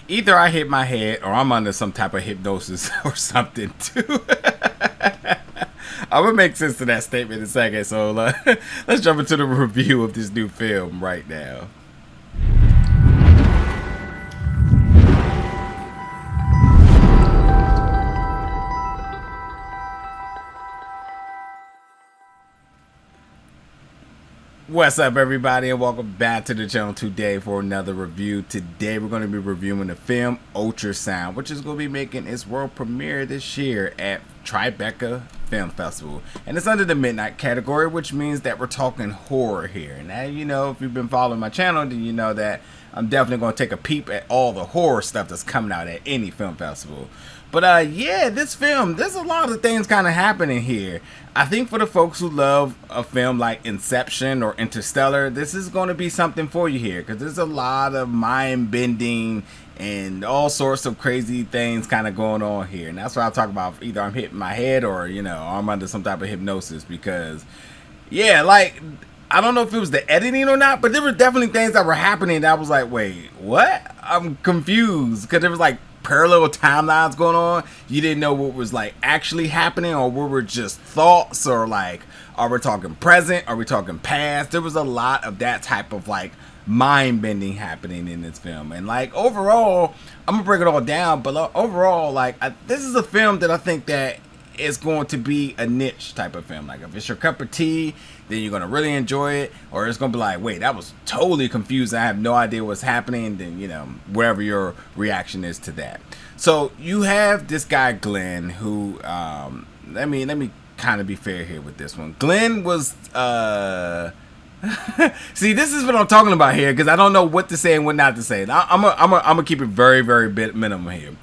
Either I hit my head or I'm under some type of hypnosis or something too. I'm gonna make sense to that statement in a second. So let's jump into the review of this new film right now. What's up, everybody, and welcome back to the channel today for another review. Today we're going to be reviewing the film Ultrasound, which is going to be making its world premiere this year at Tribeca Film Festival, and it's under the midnight category, which means that we're talking horror here. Now, you know, if you've been following my channel, then you know that I'm definitely going to take a peep at all the horror stuff that's coming out at any film festival. But yeah, this film, there's a lot of things kind of happening here. I think for the folks who love a film like Inception or Interstellar, this is going to be something for you here, because there's a lot of mind-bending and all sorts of crazy things kind of going on here. And that's why I talk about either I'm hitting my head or, you know, I'm under some type of hypnosis, because, yeah, like, I don't know if it was the editing or not, but there were definitely things that were happening that I was like, wait, what? I'm confused, because there was like parallel timelines going on. You didn't know what was like actually happening, or what were just thoughts, or like, are we talking present, are we talking past? There was a lot of that type of like mind bending happening in this film. And like overall, I'm gonna break it all down, but overall, like, this is a film that I think that is going to be a niche type of film. Like, if it's your cup of tea, then you're gonna really enjoy it, or it's gonna be like, wait, that was totally confusing, I have no idea what's happening. Then, you know, whatever your reaction is to that. So you have this guy Glen, who let me kind of be fair here with this one. Glen was see, this is what I'm talking about here, because I don't know what to say and what not to say. I'm gonna keep it very, very minimum here.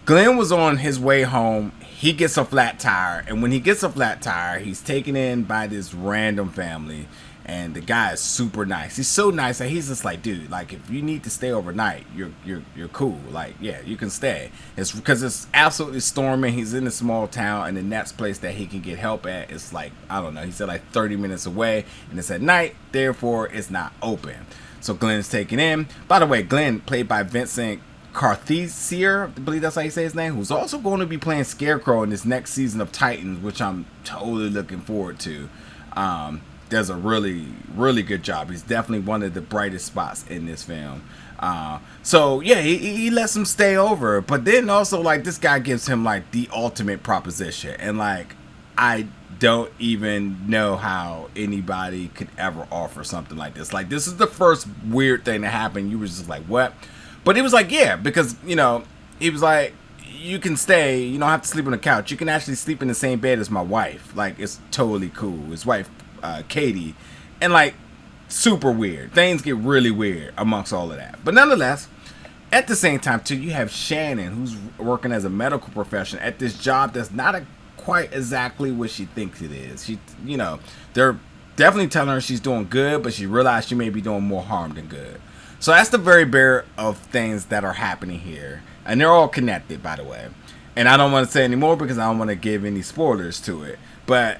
Glen was on his way home. He gets a flat tire, and when he gets a flat tire, he's taken in by this random family, and the guy is super nice. He's so nice that he's just like, dude, like, if you need to stay overnight, you're cool. Like, yeah, you can stay. It's because it's absolutely storming. He's in a small town, and the next place that he can get help at is like, I don't know, he said like 30 minutes away, and it's at night, therefore it's not open. So Glen's taken in. By the way, Glen, played by Vincent Kartheiser, I believe that's how you say his name, who's also going to be playing Scarecrow in this next season of Titans, which I'm totally looking forward to. Does a really, really good job. He's definitely one of the brightest spots in this film. So yeah, he lets him stay over, but then also, like, this guy gives him like the ultimate proposition, and like, I don't even know how anybody could ever offer something like this. Like, this is the first weird thing that happened. You were just like, what? But it was like, yeah, because, you know, he was like, you can stay, you don't have to sleep on the couch. You can actually sleep in the same bed as my wife. Like, it's totally cool. His wife, Katie. And, like, super weird. Things get really weird amongst all of that. But nonetheless, at the same time, too, you have Shannon, who's working as a medical professional at this job that's not quite exactly what she thinks it is. She, you know, they're definitely telling her she's doing good, but she realized she may be doing more harm than good. So that's the very bare of things that are happening here. And they're all connected, by the way. And I don't want to say any more because I don't want to give any spoilers to it. But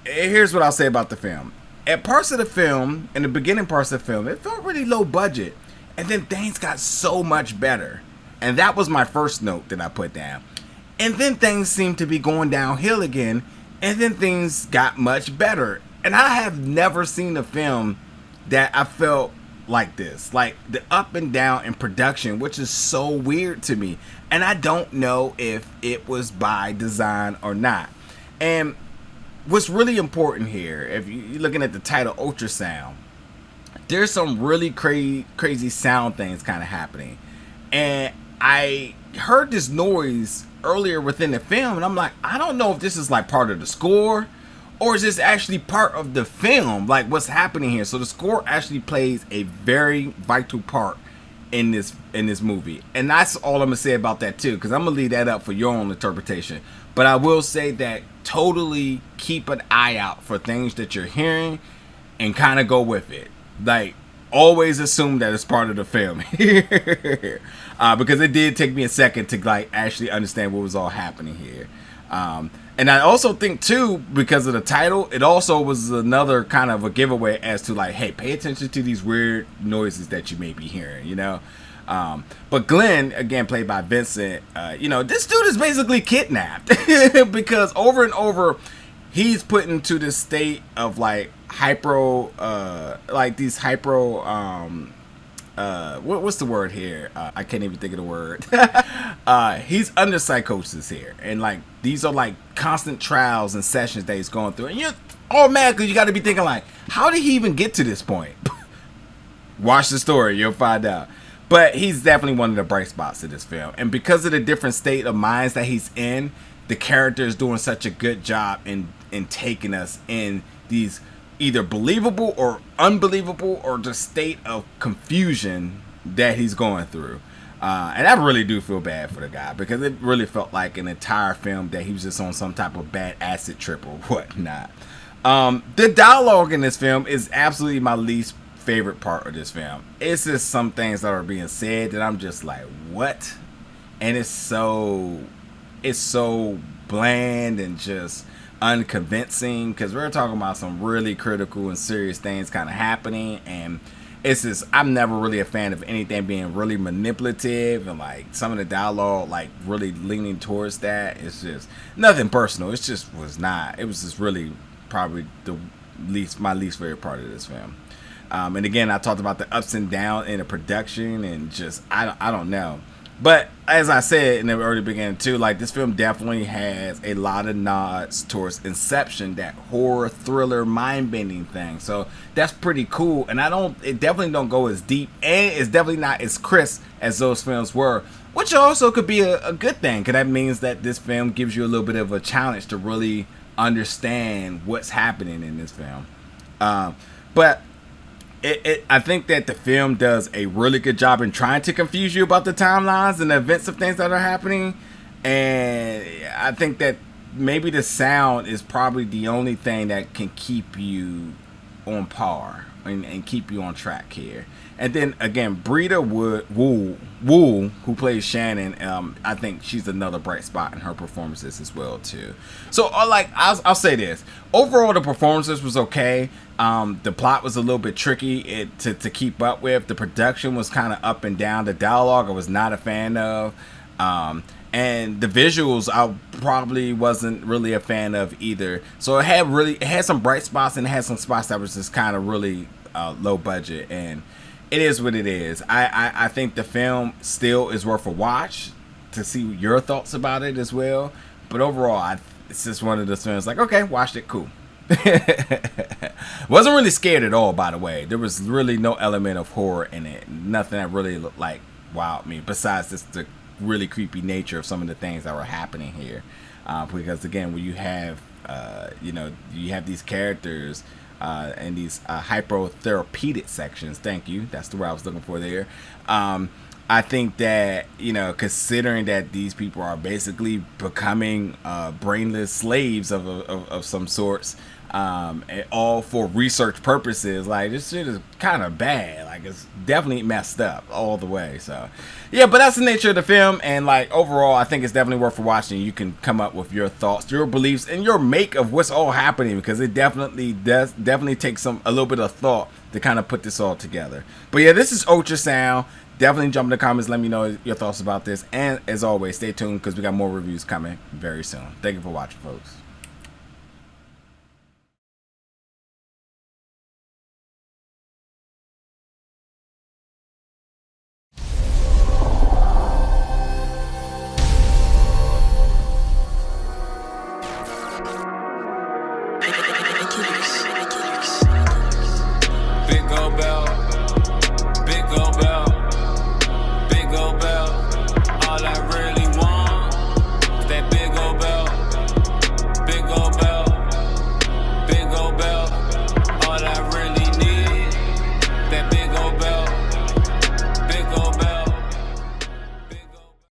here's what I'll say about the film. At parts of the film, in the beginning parts of the film, it felt really low budget. And then things got so much better. And that was my first note that I put down. And then things seemed to be going downhill again. And then things got much better. And I have never seen a film that I felt like this, like the up and down in production, which is so weird to me, and I don't know if it was by design or not. And what's really important here, if you're looking at the title Ultrasound, there's some really crazy sound things kind of happening, and I heard this noise earlier within the film, and I'm like, I don't know if this is like part of the score, or is this actually part of the film, like what's happening here? So the score actually plays a very vital part in this movie, and that's all I'm gonna say about that too, because I'm gonna leave that up for your own interpretation. But I will say that totally keep an eye out for things that you're hearing, and kind of go with it. Like, always assume that it's part of the film here, because it did take me a second to like actually understand what was all happening here. And I also think too, because of the title, it also was another kind of a giveaway as to like, hey, pay attention to these weird noises that you may be hearing, you know. But Glen, again played by Vincent, this dude is basically kidnapped because over and over he's put into this state of like what's the word here? I can't even think of the word. He's under psychosis here, and like these are like constant trials and sessions that he's going through, and you're automatically you got to be thinking like, how did he even get to this point? Watch the story, you'll find out. But he's definitely one of the bright spots of this film, and because of the different state of minds that he's in, the character is doing such a good job in taking us in these either believable or unbelievable or the state of confusion that he's going through. And I really do feel bad for the guy because it really felt like an entire film that he was just on some type of bad acid trip or whatnot. The dialogue in this film is absolutely my least favorite part of this film. It's just some things that are being said that I'm just like, what? And it's so bland and just unconvincing because we're talking about some really critical and serious things kind of happening, and it's just, I'm never really a fan of anything being really manipulative, and like some of the dialogue like really leaning towards that. It's just nothing personal. It just was not. It was just really probably my least favorite part of this film. And again, I talked about the ups and downs in the production, and just I don't know. But as I said in the early beginning too, like this film definitely has a lot of nods towards Inception, that horror thriller mind-bending thing. So that's pretty cool. And it definitely don't go as deep, and it's definitely not as crisp as those films were, which also could be a good thing, because that means that this film gives you a little bit of a challenge to really understand what's happening in this film. But I think that the film does a really good job in trying to confuse you about the timelines and the events of things that are happening. And I think that maybe the sound is probably the only thing that can keep you on par and keep you on track here. And then again, Breeda Wool, who plays Shannon, I think she's another bright spot in her performances as well too. So I'll say this: overall, the performances was okay. The plot was a little bit tricky to keep up with. The production was kind of up and down. The dialogue I was not a fan of. And the visuals I probably wasn't really a fan of either. So it had some bright spots, and it had some spots that was just kind of really low budget, and it is what it is. I think the film still is worth a watch to see your thoughts about it as well. But overall, it's just one of those films like, okay, watched it, cool. Wasn't really scared at all, by the way. There was really no element of horror in it. Nothing that really looked like wowed me, besides just the really creepy nature of some of the things that were happening here. Because again, when you have you have these characters and these hypotherapeutic sections. Thank you. That's the word I was looking for there. I think that, considering that these people are basically becoming brainless slaves of some sorts, all for research purposes, like this shit is kind of bad. Like it's definitely messed up all the way. So yeah, but that's the nature of the film, and like overall, I think it's definitely worth watching. You can come up with your thoughts, your beliefs, and your make of what's all happening, because it definitely takes a little bit of thought to kind of put this all together. But yeah, this is Ultrasound. Definitely jump in the comments, let me know your thoughts about this, and as always, stay tuned because we got more reviews coming very soon. Thank you for watching, folks.